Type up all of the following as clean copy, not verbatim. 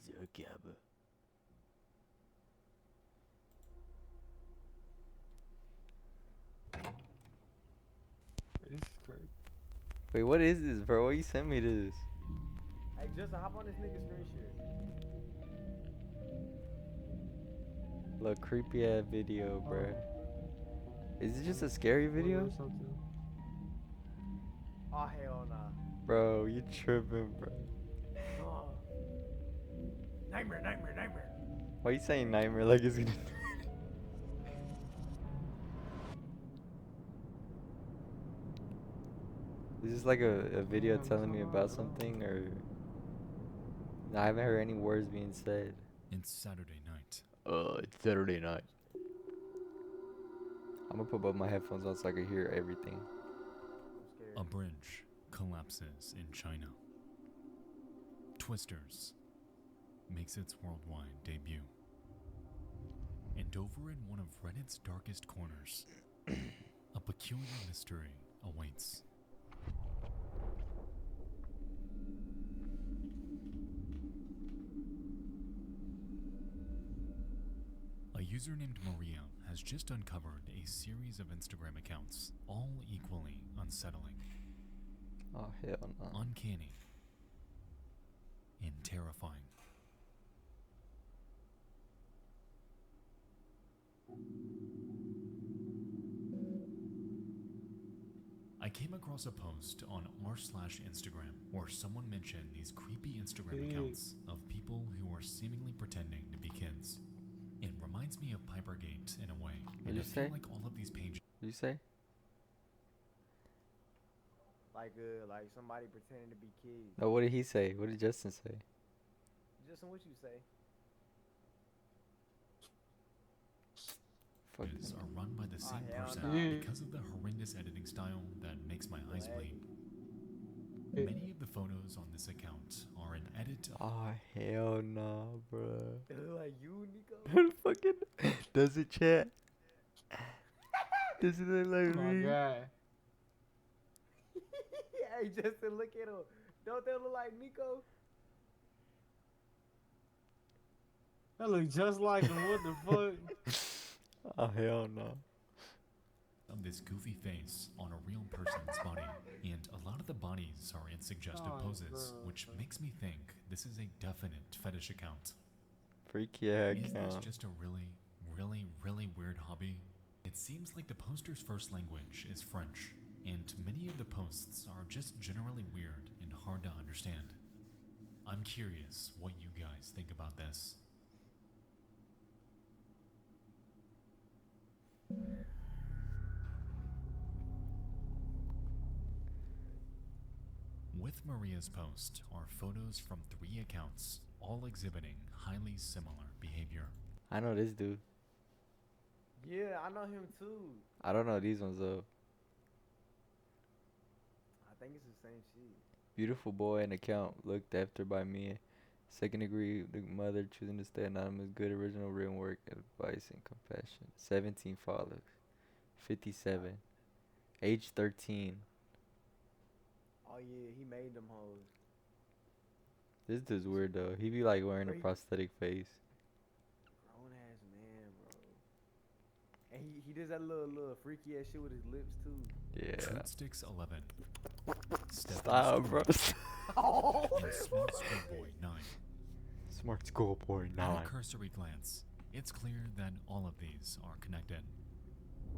Zuckerberg. This is crazy. Wait, what is this, bro? Why you sent me this? Hey, Justin, hop on this nigga screen share. Look, creepy ass video, bro. Oh, Is it just a scary what video? or something? Oh, hell nah. Bro, you tripping, bro. Oh. Nightmare, nightmare, nightmare. Why you saying nightmare like it's gonna Is this like a video Damn, telling me about somebody, something, or I haven't heard any words being said? It's Saturday night. It's Saturday night. I'm gonna put both my headphones on so I can hear everything. I'm scared. A bridge collapses in China. Twisters makes its worldwide debut. And over in one of Reddit's darkest corners, a peculiar mystery awaits. A user named Maria has just uncovered a series of Instagram accounts, all equally unsettling, Oh hell no. uncanny, and terrifying. I came across a post on r/Instagram where someone mentioned these creepy Instagram Hey. accounts of people who are seemingly pretending to be kids. It reminds me of Pipergate in a way, and you I feel say? like all of these pages You say? Like somebody pretending to be kids. No, what did he say? What did Justin say? Justin, what you say? Fuck. are run by the same hell person nah. because of the horrendous editing style that makes my eyes Lag. bleed. Hey. Many of the photos on this account are an edit of Oh hell no, bro. They look like you, Nico. Who fucking does it, chat? Does it look like Oh my me? god. Hey, Justin, look at him. Don't they look like Nico? That look just like him. What the fuck? Oh hell no. this goofy face on a real person's body, and a lot of the bodies are in suggestive Oh, poses, bro. which makes me think this is a definite fetish account. Freaky ass Is this account. just a really weird hobby? It seems like the poster's first language is French, and many of the posts are just generally weird and hard to understand. I'm curious what you guys think about this. With Maria's post are photos from 3 accounts, all exhibiting highly similar behavior. I know this dude. Yeah, I know him too. I don't know these ones though. I think it's the same shit. Beautiful boy and account looked after by me. Second degree, the mother choosing to stay anonymous. Good original written work, advice and compassion. 17 followers. 57. Age 13. Oh yeah, he made them hoes. This dude's weird though. He be like wearing a Freak. prosthetic face. Grown ass man, bro. And he does that little freaky ass shit with his lips too. Yeah. Truthsticks 11. Stop, bro. Oh. And Smart Schoolboy 9. Smart schoolboy At 9. a cursory glance, it's clear that all of these are connected.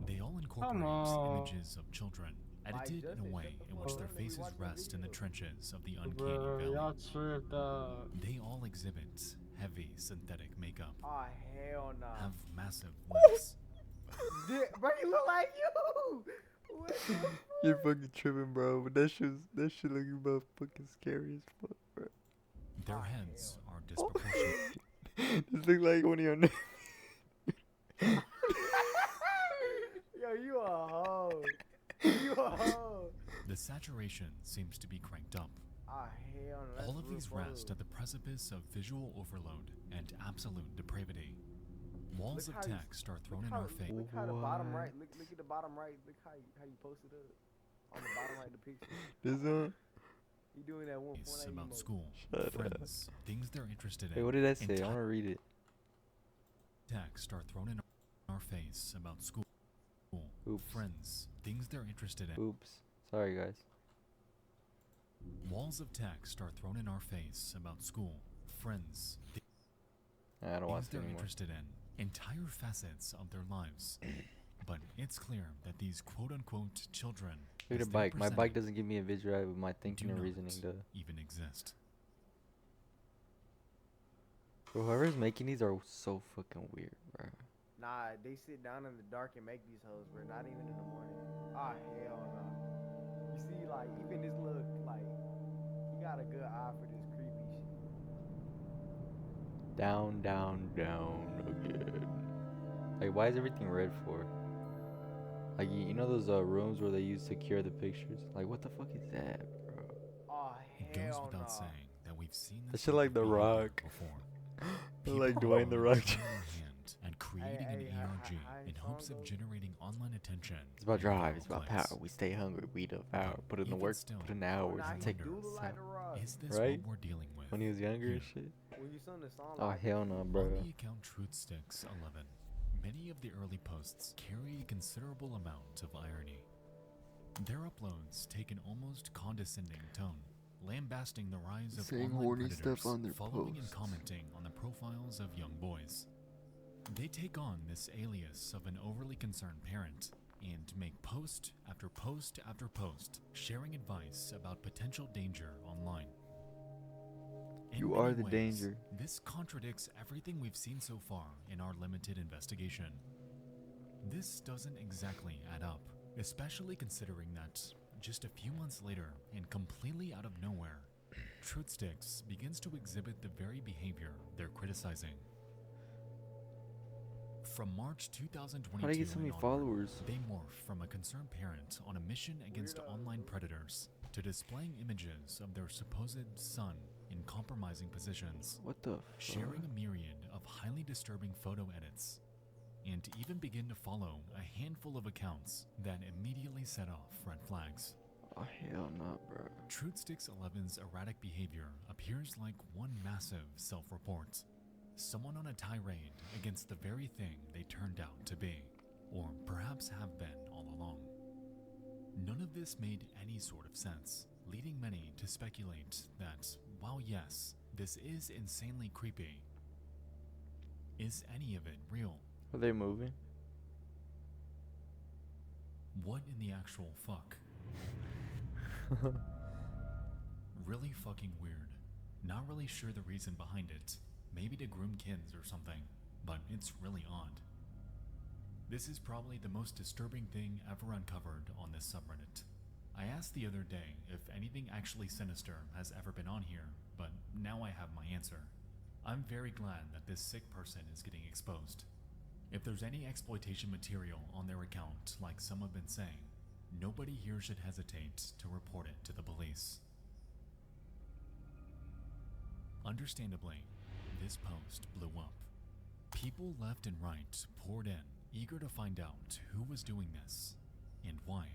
They all incorporate on. images of children, edited in a Justin, way shut the in which fuck their up, let me faces watch the rest in the video. trenches of the uncanny Bro, valley. y'all tripped out. They all exhibit heavy synthetic makeup, Oh hell nah. have massive lips, Bro, you look like you. What the fuck? You're fucking tripping, bro. But that shit looking about fucking scary as fuck, bro. their Oh, heads hell. are disproportionate. This look like one of your Yo, you a hoe. You a hoe. The saturation seems to be cranked up. Oh hell no. All of these rest at the precipice of visual overload and absolute depravity. Walls Look of how you- text are thrown in our face. Look how the bottom right. What? Look at the bottom right. Look how you posted up on the bottom right of the picture. This one? He doing that one It's point about emoji. school, Shut up. friends, things they're interested Hey, in. what did I and say? I want to read it. texts are thrown in our face about school, Oops. friends, things they're interested in. Oops. Sorry, guys. Walls of text are thrown in our face about school, friends, I don't watch things it they're anymore. interested in, entire facets of their lives. But it's clear that these quote-unquote children, Look at as the they're bike. My bike presented, doesn't give me a visual with my do thinking and not reasoning. even exist. Bro, whoever's making these are so fucking weird, bro. Nah, they sit down in the dark and make these hoes, bro. Not even in the morning. Ah, hell no. You see, like, even this look, like, he got a good eye for this creepy shit. Down, down, down again. Like, why is everything red for? Like, you know those rooms where they use secure the pictures? Like, what the fuck is that, bro? Oh, It goes hell without no. saying that we've seen That this shit type like of The behavior Rock. before. Like People Dwayne The are Rock. trying their hand at creating hey, an ARG how in his hopes song of goes? generating online attention. It's about and drive. viral It's about clicks. power. We stay hungry. We devour. But Put in the even work. still, Put in the Oh, hours. nah, And he take do look like The sound. Rock. is this Right? what we're dealing with? When he was younger and here? shit. When you sung the song, Oh, like, hell no, bro. On the account TruthSticks11, many of the early posts carry a considerable amount of irony. Their uploads take an almost condescending tone, lambasting the rise of Saying online horny predators, stuff on their following and posts. commenting on the profiles of young boys. They take on this alias of an overly concerned parent and make post after post after post, sharing advice about potential danger online. In You many are the ways, danger. This contradicts everything we've seen so far in our limited investigation. This doesn't exactly add up, especially considering that just a few months later, and completely out of nowhere, TruthSticks begins to exhibit the very behavior they're criticizing. From March 2022 How do you get so many and onward, followers? they morph from a concerned parent on a mission against Weirdo. online predators to displaying images of their supposed son in compromising positions, What the fuck? sharing a myriad of highly disturbing photo edits, and even begin to follow a handful of accounts that immediately set off red flags. Oh, hell no, bro. TruthSticks11's erratic behavior appears like one massive self-report. Someone on a tirade against the very thing they turned out to be, or perhaps have been all along. None of this made any sort of sense, leading many to speculate that, while yes, this is insanely creepy, is any of it real? Are they moving? What in the actual fuck? Really fucking weird. Not really sure the reason behind it. Maybe to groom kids or something, but it's really odd. This is probably the most disturbing thing ever uncovered on this subreddit. I asked the other day if anything actually sinister has ever been on here, but now I have my answer. I'm very glad that this sick person is getting exposed. If there's any exploitation material on their account, like some have been saying, nobody here should hesitate to report it to the police. Understandably, this post blew up. People left and right poured in, eager to find out who was doing this and why.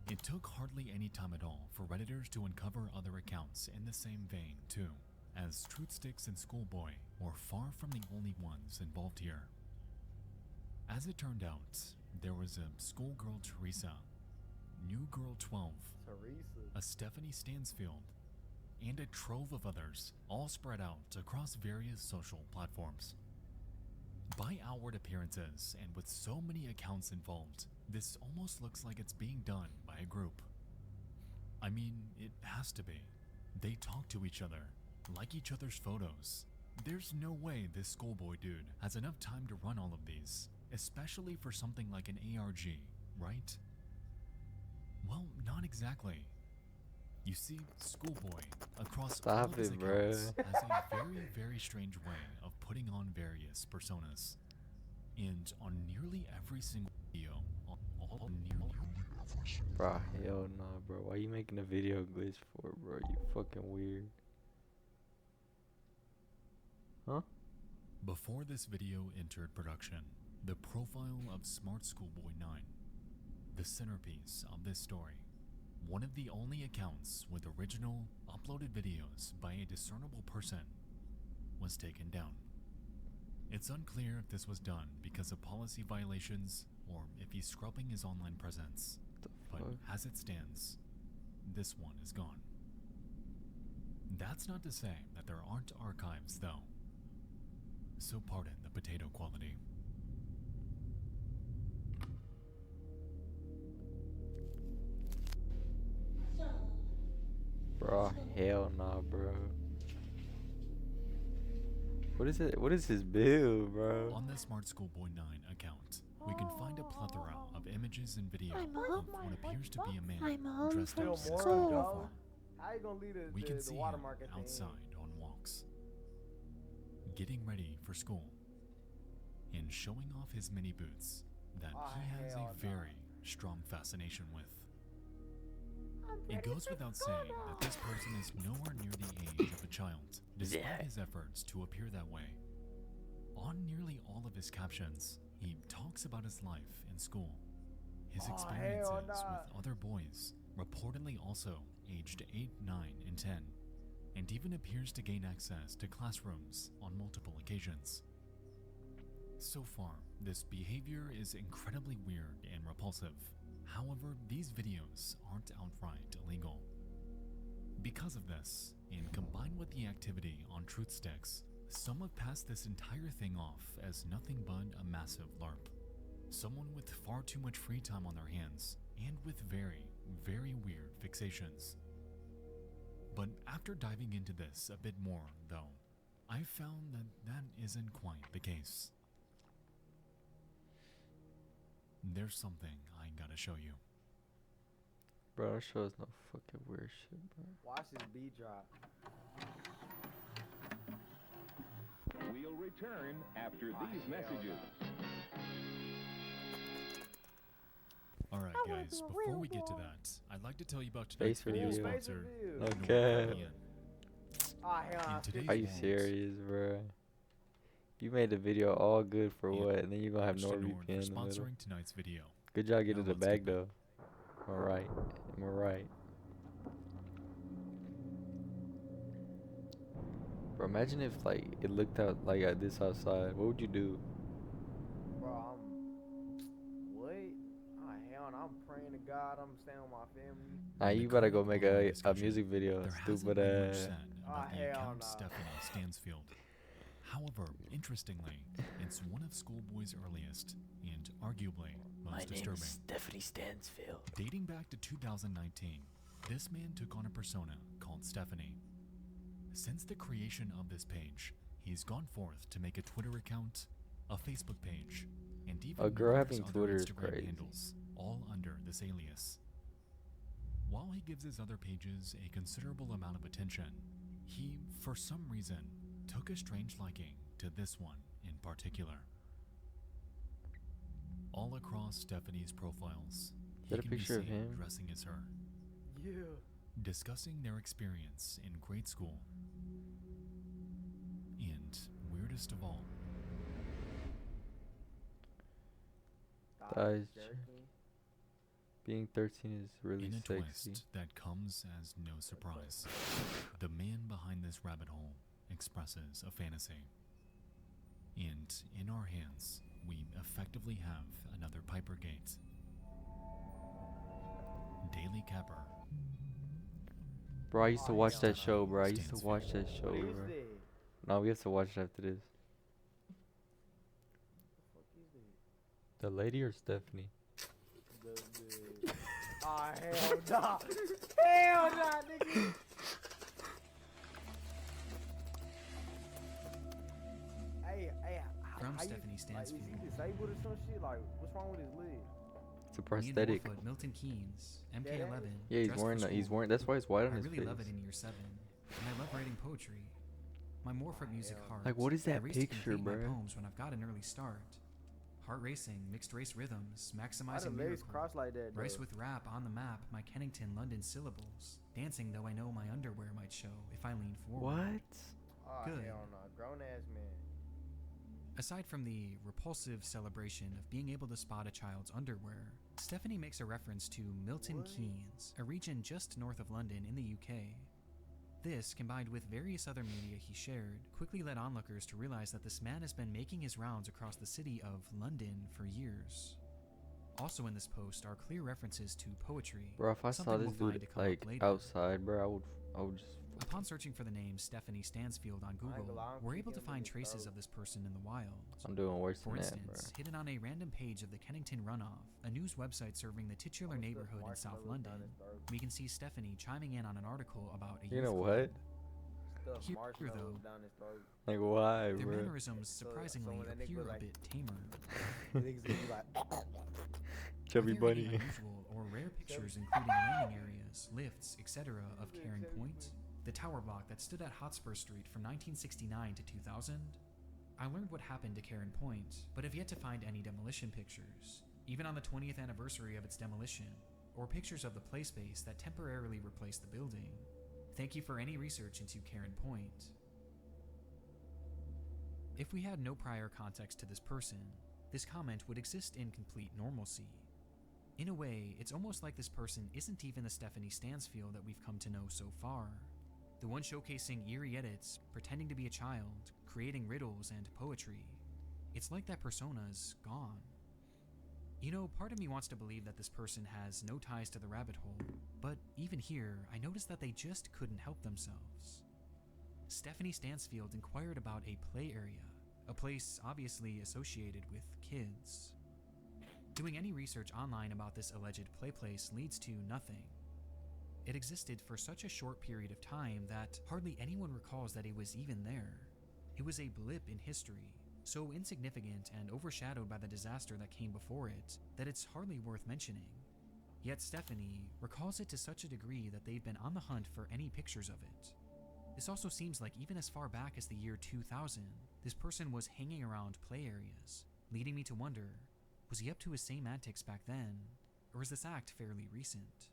It took hardly any time at all for Redditors to uncover other accounts in the same vein too, as TruthSticks and Schoolboy were far from the only ones involved here. As it turned out, there was a schoolgirl Teresa, New Girl 12, Teresa. a Stephanie Stansfield, and a trove of others, all spread out across various social platforms. By outward appearances, and with so many accounts involved, this almost looks like it's being done by a group. I mean, it has to be. They talk to each other, like each other's photos. There's no way this schoolboy dude has enough time to run all of these, especially for something like an ARG, right? Well, not exactly. You see, Schoolboy, across all Stop of his it, accounts, bruh. has a very, very strange way of putting on various personas. And on nearly every single video, Bro, hell nah, bro. Why you making a video glitch for, bro? You fucking weird. Huh? Before this video entered production, the profile of Smart Schoolboy 9, the centerpiece of this story, one of the only accounts with original, uploaded videos by a discernible person was taken down. It's unclear if this was done because of policy violations or if he's scrubbing his online presence, but as it stands, this one is gone. That's not to say that there aren't archives, though, so pardon the potato quality. Bro, hell nah, bro. What is it? What is his build, bro? On the Smart Schoolboy 9 account, we can find a plethora of images and video I'm of home. what appears to be a man I'm home dressed from up in a Still school more, school. dog. uniform. How you gonna leave the, We can the see water him market thing? outside on walks, getting ready for school, and showing off his mini boots that Oh, he has hell a no. very strong fascination with. I'm It ready goes for without school saying now. that this person is nowhere near the age of a child, despite Yeah. his efforts to appear that way. On nearly all of his captions, he talks about his life in school, his Oh, experiences hell nah. with other boys, reportedly also aged 8, 9, and 10, and even appears to gain access to classrooms on multiple occasions. So far, this behavior is incredibly weird and repulsive. However, these videos aren't outright illegal. Because of this, and combined with the activity on Truth Sticks, some have passed this entire thing off as nothing but a massive LARP. Someone with far too much free time on their hands, and with very, very weird fixations. But after diving into this a bit more, though, I've found that that isn't quite the case. There's something I gotta show you. Bro, don't show us no fucking weird shit, bro. Watch this beat drop. We'll return after Ah, these hell messages. Alright I wanna guys, be a before real we get to boy. that, I'd like to tell you about tonight's Face video reveal. Face sponsor, reveal. Okay. NordVPN. Ah, hell In nah, today's Are you world, serious, bro? You made the video all good for Yeah. what? And then you gonna have thanks to Nord NordVPN for in the middle. sponsoring tonight's video. Good job getting Now the let's bag get though. Am I right? Am I right? Bro, imagine if like it looked out like this outside. What would you do? bro, what? Ah, hell no, I'm praying to God. I'm staying with my family. Nah, In the you better current go make online a discussion, music video. There hasn't Stupid been much ass. said about the hell account no. Stephanie Stansfield. However, interestingly, it's one of Schoolboy's earliest and arguably most disturbing. Stephanie Stansfield. Dating back to 2019, this man took on a persona called Stephanie. Since the creation of this page, he's gone forth to make a Twitter account, a Facebook page, and even A girl numerous having other Twitter is Instagram crazy. handles, all under this alias. While he gives his other pages a considerable amount of attention, he, for some reason, took a strange liking to this one in particular. All across Stephanie's profiles, Is that he a can be picture of seen him? dressing as her, Yeah. discussing their experience in grade school, and weirdest of all, That is jerk true. me. Being 13 is really in a sexy. twist that comes as no surprise, the man behind this rabbit hole expresses a fantasy. And in our hands, we effectively have another Pipergate. Daily Capper. Bro, I used to Oh, watch hell that no. show, bro. I used to Stansfield. watch that show, What is bro. this? No, we have to watch it after this. What is this? The lady or Stephanie? The ah, hell nah. Hell nah, nigga. Hey, From how you- Stephanie like, Stansfield. Is he disabled or some shit? Like, what's wrong with his leg? It's a Me and prosthetic. Warfoot, Milton Keynes, MK11. Yeah, he's dressed for wearing. He's school. wearing. That's why it's white on I his really face. love it in year 7, and I love writing poetry. My Morphoot music hell. heart. Like, what is I that race to picture, complete my bruh? poems when I've got an early start. Heart racing, mixed race rhythms, Why the maximizing legs miracle. crossed like that, Rice though? with rap on the map, my Kennington London syllables. Dancing though I know my underwear might show if I lean forward. What? Oh, Good. hell no. Grown ass man. Aside from the repulsive celebration of being able to spot a child's underwear, Stephanie makes a reference to Milton Keynes, a region just north of London in the UK. This, combined with various other media he shared, quickly led onlookers to realize that this man has been making his rounds across the city of London for years. Also in this post are clear references to poetry. Bro, if I saw something this we'll find dude to come up like later. outside, bro, I would just. Upon searching for the name Stephanie Stansfield on gonna Google, lie, I'm we're able to kicking find his traces throat. of this person in the wild. I'm doing worse For than that, bro. instance, hidden on a random page of the Kennington Runoff, a news website serving the titular neighborhood in South London, we can see Stephanie chiming in on an article about a You know youth what? club. Here, Marshmallows though, down his throat. Like, why, their bro? mannerisms So surprisingly when that nigga appear a like- bit tamer. Niggas gonna be like, Chubby Are there any bunny. unusual or rare pictures, including landing areas, lifts, etc., of Cairn Point? The tower block that stood at Hotspur Street from 1969 to 2000? I learned what happened to Cairn Point, but have yet to find any demolition pictures, even on the 20th anniversary of its demolition, or pictures of the play space that temporarily replaced the building. Thank you for any research into Cairn Point. If we had no prior context to this person, this comment would exist in complete normalcy. In a way, it's almost like this person isn't even the Stephanie Stansfield that we've come to know so far. The one showcasing eerie edits, pretending to be a child, creating riddles and poetry. It's like that persona's gone. You know, part of me wants to believe that this person has no ties to the rabbit hole, but even here, I noticed that they just couldn't help themselves. Stephanie Stansfield inquired about a play area, a place obviously associated with kids. Doing any research online about this alleged play place leads to nothing. It existed for such a short period of time that hardly anyone recalls that it was even there. It was a blip in history, so insignificant and overshadowed by the disaster that came before it that it's hardly worth mentioning. Yet Stephanie recalls it to such a degree that they've been on the hunt for any pictures of it. This also seems like even as far back as the year 2000, this person was hanging around play areas, leading me to wonder, was he up to his same antics back then, or is this act fairly recent?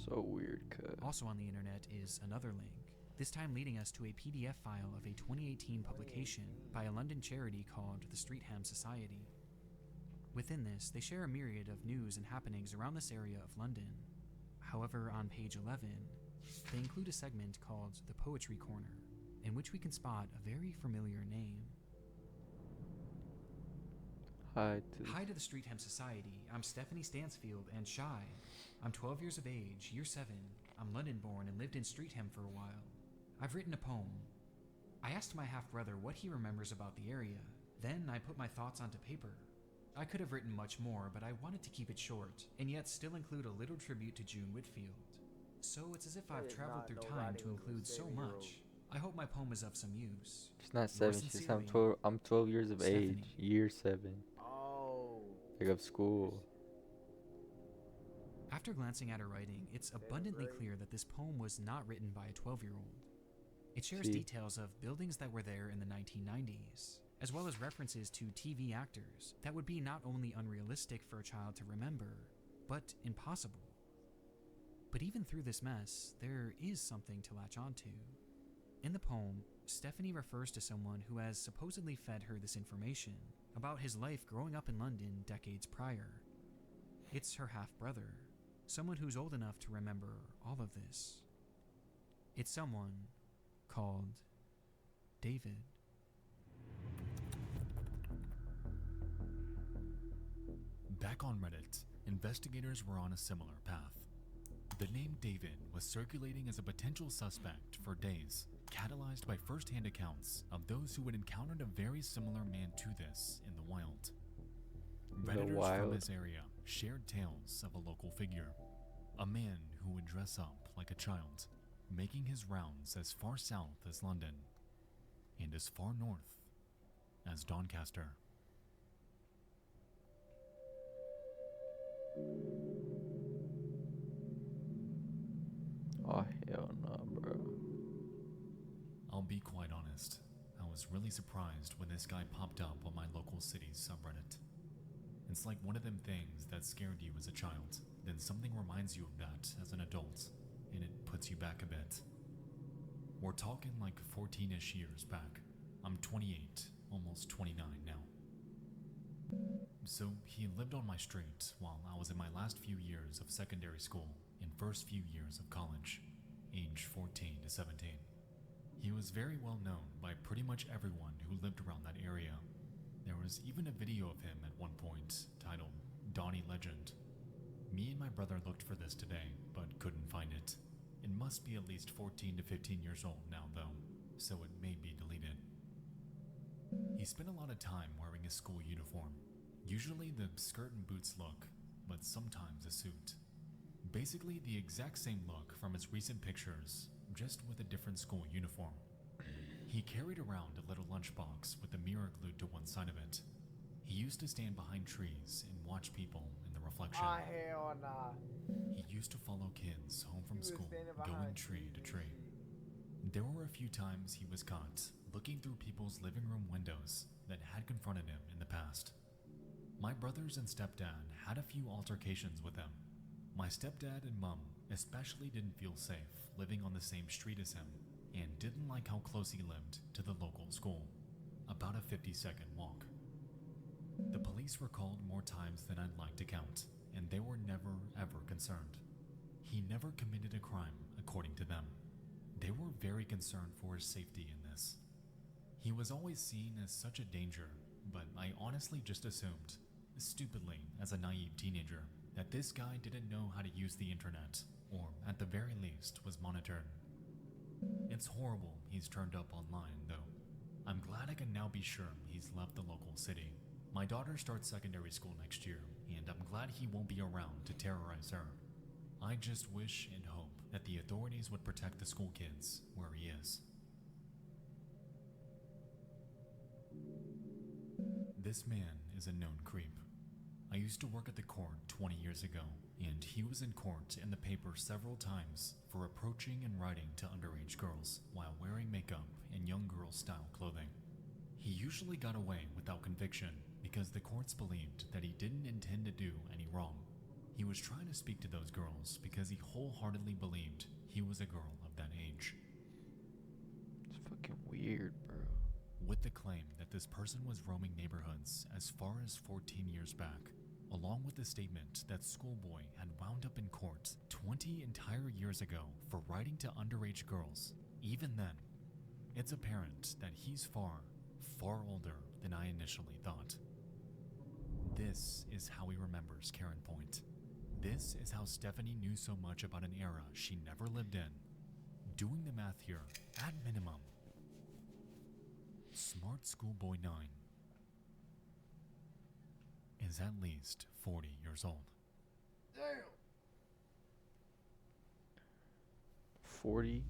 So weird, cuz. Also on the internet is another link, this time leading us to a PDF file of a 2018 publication by a London charity called the Streatham Society. Within this, they share a myriad of news and happenings around this area of London. However, on page 11, they include a segment called the Poetry Corner, in which we can spot a very familiar name. Hi Hi to the Streatham Society. I'm Stephanie Stansfield and shy. I'm 12 years of age, year 7. I'm London born and lived in Streatham for a while. I've written a poem. I asked my half-brother what he remembers about the area. Then I put my thoughts onto paper. I could have written much more, but I wanted to keep it short, and yet still include a little tribute to June Whitfield. So it's as if I've It's traveled not through no time writing to of a include so 7-year-old. much. I hope my poem is of some use. She's not Yours 7, she's sincerely, I'm 12 years of age. Stephanie. Year 7. oh. Like of school. After glancing at her writing, it's abundantly grade. clear that this poem was not written by a 12-year-old. It shares See. details of buildings that were there in the 1990s, as well as references to TV actors that would be not only unrealistic for a child to remember, but impossible. But even through this mess, there is something to latch onto. In the poem, Stephanie refers to someone who has supposedly fed her this information about his life growing up in London decades prior. It's her half-brother, someone who's old enough to remember all of this. It's someone called David. Back on Reddit, investigators were on a similar path. The name David was circulating as a potential suspect for days, catalyzed by first-hand accounts of those who had encountered a very similar man to this in the wild. Redditors from wild? this area shared tales of a local figure, a man who would dress up like a child, making his rounds as far south as London and as far north as Doncaster. Oh, hell no, bro. I'll be quite honest, I was really surprised when this guy popped up on my local city's subreddit. It's like one of them things that scared you as a child, then something reminds you of that as an adult, and it puts you back a bit. We're talking like 14-ish years back. I'm 28, almost 29 now. So he lived on my street while I was in my last few years of secondary school and first few years of college, age 14 to 17. He was very well known by pretty much everyone who lived around that area. There was even a video of him at one point titled Donnie Legend. Me and my brother looked for this today, but couldn't find it. It must be at least 14 to 15 years old now though, so it may be deleted. He spent a lot of time wearing his school uniform, usually the skirt and boots look, but sometimes a suit. Basically the exact same look from his recent pictures, just with a different school uniform. He carried around a little lunchbox with a mirror glued to one side of it. He used to stand behind trees and watch people in the reflection. Ah, hell nah. He used to follow kids home from He was school, standing going behind tree to trees and tree. shit. There were a few times he was caught looking through people's living room windows that had confronted him in the past. My brothers and stepdad had a few altercations with him. My stepdad and mom especially didn't feel safe living on the same street as him and didn't like how close he lived to the local school, about a 50-second walk. The police were called more times than I'd like to count, and they were never ever concerned. He never committed a crime, according to them. They were very concerned for his safety in this. He was always seen as such a danger, but I honestly just assumed, stupidly as a naive teenager, that this guy didn't know how to use the internet, or at the very least was monitored. It's horrible he's turned up online, though. I'm glad I can now be sure he's left the local city. My daughter starts secondary school next year, and I'm glad he won't be around to terrorize her. I just wish and hope that the authorities would protect the school kids where he is. This man is a known creep. I used to work at the court 20 years ago, and he was in court in the paper several times for approaching and writing to underage girls while wearing makeup and young girl style clothing. He usually got away without conviction because the courts believed that he didn't intend to do any wrong. He was trying to speak to those girls because he wholeheartedly believed he was a girl of that age. It's fucking weird, bro. With the claim that this person was roaming neighborhoods as far as 14 years back, along with the statement that Schoolboy had wound up in court 20 entire years ago for writing to underage girls, even then, it's apparent that he's far, far older than I initially thought. This is how he remembers Karen Point. This is how Stephanie knew so much about an era she never lived in. Doing the math here, at minimum, Smart Schoolboy 9 is at least 40 years old. Damn. 40?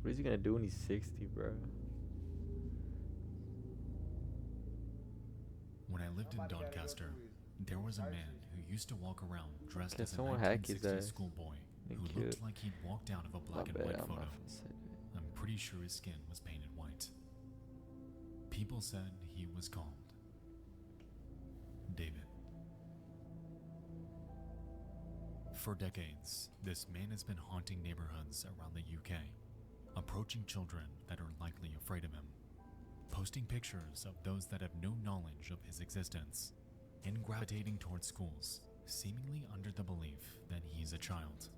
What is he gonna do when he's 60, bro? When I lived in Somebody gotta go Doncaster, through his there was a life man history. who used to walk around dressed Can as a someone hack his 1960s ass? schoolboy They who cute. looked like he'd walked out of a My black and bad, white I'm photo. not finna say that. I'm pretty sure his skin was painted white. People said he was called David. For decades, this man has been haunting neighborhoods around the UK, approaching children that are likely afraid of him, posting pictures of those that have no knowledge of his existence, and gravitating towards schools, seemingly under the belief that he's a child.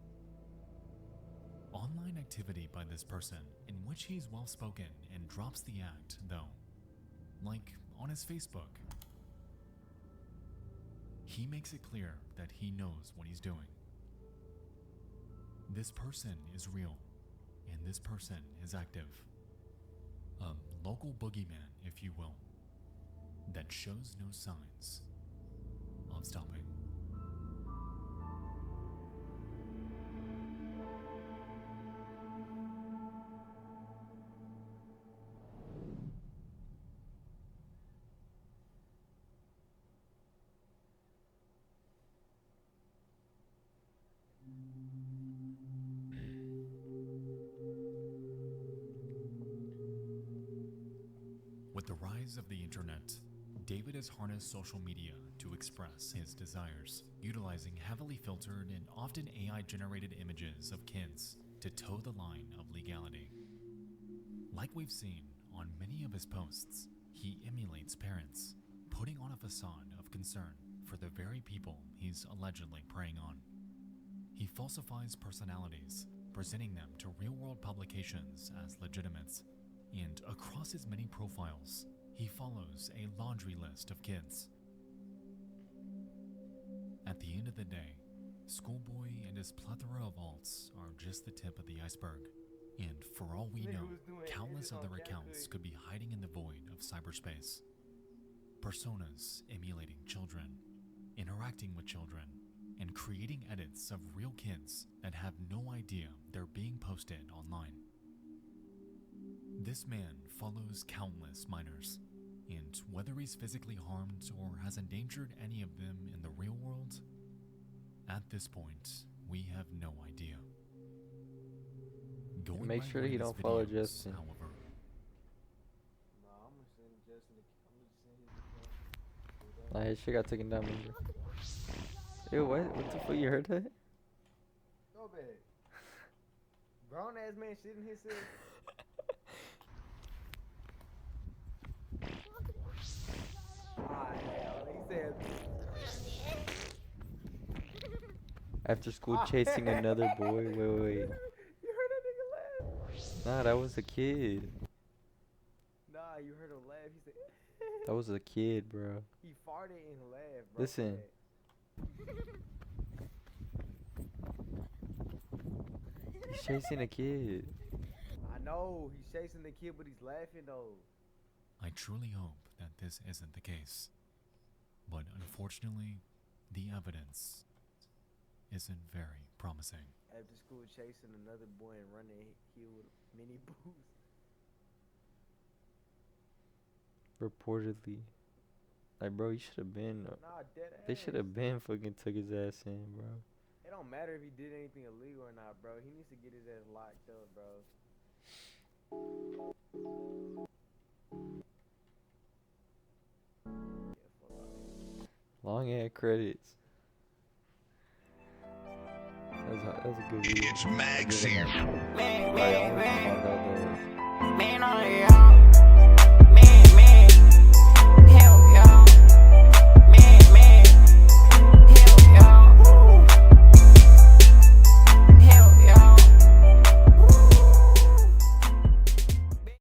Online activity by this person, in which he's well-spoken and drops the act, though, like on his Facebook. He makes it clear that he knows what he's doing. This person is real, and this person is active. A local boogeyman, if you will, that shows no signs of stopping. With the rise of the internet, David has harnessed social media to express his desires, utilizing heavily filtered and often AI-generated images of kids to toe the line of legality. Like we've seen on many of his posts, he emulates parents, putting on a facade of concern for the very people he's allegedly preying on. He falsifies personalities, presenting them to real-world publications as legitimates, and across his many profiles, he follows a laundry list of kids. At the end of the day, Schoolboy and his plethora of alts are just the tip of the iceberg, and for all we know, countless other accounts could be hiding in the void of cyberspace. Personas emulating children, interacting with children, and creating edits of real kids that have no idea they're being posted online. This man follows countless minors, and whether he's physically harmed or has endangered any of them in the real world, at this point, we have no idea. Going Make by sure one of he his don't follow videos, Justin. However, Nah, I'm gonna send Justin. I'm gonna send his account. Nah, his shit got taken down. Remember? Ew, what the fuck? You heard that? So bad. Grown ass man shitting himself. Ah, hell, he said. After school chasing another boy. Wait. You heard that nigga laugh? Nah, that was a kid. Nah, you heard him laugh. He said. That was a kid, bro. He farted and laughed, bro. Listen. He's chasing a kid. I know he's chasing the kid, but he's laughing though. I truly hope that this isn't the case. But unfortunately, the evidence isn't very promising. After school chasing another boy and running heel with mini boots. Reportedly. Like, bro, you should have been. Nah, dead ass. They should have been fucking took his ass in, bro. It don't matter if he did anything illegal or not, bro. He needs to get his ass locked up, bro. Yeah, fuck all that. Long ad credits. That was a good video. It's Maxi. Alright, I wanna find out the- Man on the